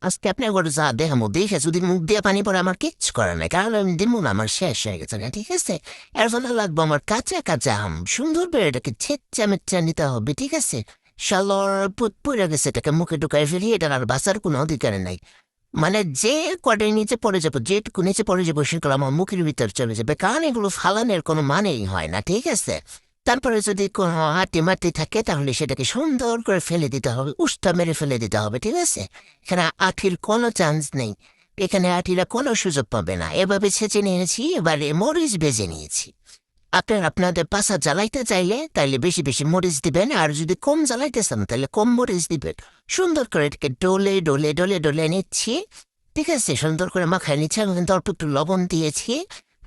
আজকে আপনি একবার যা দেখামো দেখে যদি মুখ দিয়ে পানি পড়ে আমার কিচ্ছু করে নাই, কারণ আমি দিন না আমার শেষ হয়ে গেছে না, ঠিক আছে? এর জন্য লাগবো আমার কাঁচা কাঁচা আম, সুন্দর করে এটাকে ছেচ্চা মেচ্চা নিতে হবে, ঠিক আছে? শালর পুত পড়ে গেছে, এটাকে মুখে ঢুকাই ফেলি, এটার আর বাঁচার কোনো অধিকার নাই। মানে যে কটাই নিচে পড়ে যাবো, যেটুকু নিচে পড়ে যাবো সেগুলো আমার মুখের ভিতর চলে যাবে, কারণ এগুলো ফালানোর কোনো মানেই হয় না, ঠিক আছে? তারপরে যদি কোনো হাঁটি মাটি থাকে তাহলে সেটাকে সুন্দর করে ফেলে দিতে হবে, উষ্টা মেরে ফেলে দিতে হবে, ঠিক আছে? এখানে আঠির কোনো চান্স নেই, এখানে আঠিরা কোনো সুযোগ পাবে না। এভাবে ছেঁচে নিয়েছি, এবারে মরিচ বেজে নিয়েছি। আপনাদের পাশা জ্বালাইতে চাইলে তাইলে বেশি বেশি মরিচ দিবেন, আর যদি কম জ্বালাইতে চান তাহলে কম মরিচ দিবেন। সুন্দর করে এটাকে ডলে ডলে ডলে ডলে নিচ্ছি, ঠিক আছে? সুন্দর করে মাখায় নিচ্ছি, আমি কিন্তু অল্প একটু লবণ দিয়েছি।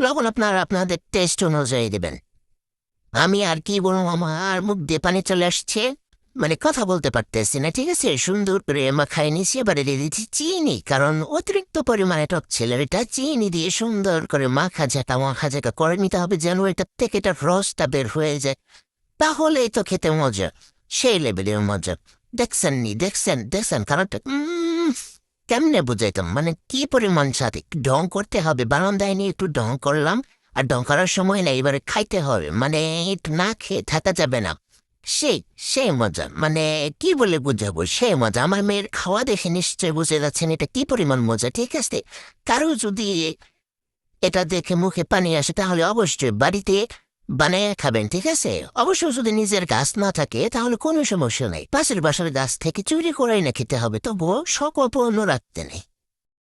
লবণ আপনাদের টেস্ট অনুযায়ী দেবেন। আমি আর কি বলবো, আমার মুখ দিয়ে পানি চলে আসছে, মানে কথা বলতে পারতেছি না, ঠিক আছে? সুন্দর করে মাখায় নিচ্ছি, এবারে দিয়ে দিচ্ছি চিনি, কারণ অতিরিক্ত পরিমাণে টক ছিল, এটা চিনি দিয়ে সুন্দর করে মাখা ঝাঁকা করে নিতে হবে, যেন এটা থেকে এটা রসটা বের হয়ে যায়। তাহলেই তো খেতে মজা, সেই লেভেলের মজা। দেখছেন কারণটা কেমনে বুঝাইতাম, মানে কি পরিমাণ সাথে ঢং করতে হবে, বারান্দায় নিয়ে একটু ঢং করলাম, আর ঢং করার সময় না এবারে খাইতে হবে, মানে একটু না খেয়ে থাকা যাবে না। সেই সেই মজা, মানে কি বলে বুঝাবো, সেই মজা। আমার মেয়ের খাওয়া দেখে নিশ্চয় বুঝে যাচ্ছেন এটা কি পরিমাণ মজা, ঠিক আছে? কারো যদি এটা দেখে মুখে পানি আসে তাহলে অবশ্যই বাড়িতে বানিয়ে খাবেন, ঠিক আছে? অবশ্য যদি নিজের গাছ না থাকে তাহলে কোনো সমস্যা নেই, পাশের বাসার গাছ থেকে চুরি করেই না খেতে হবে, তবুও সকল্প অন্য রাখতে নেই।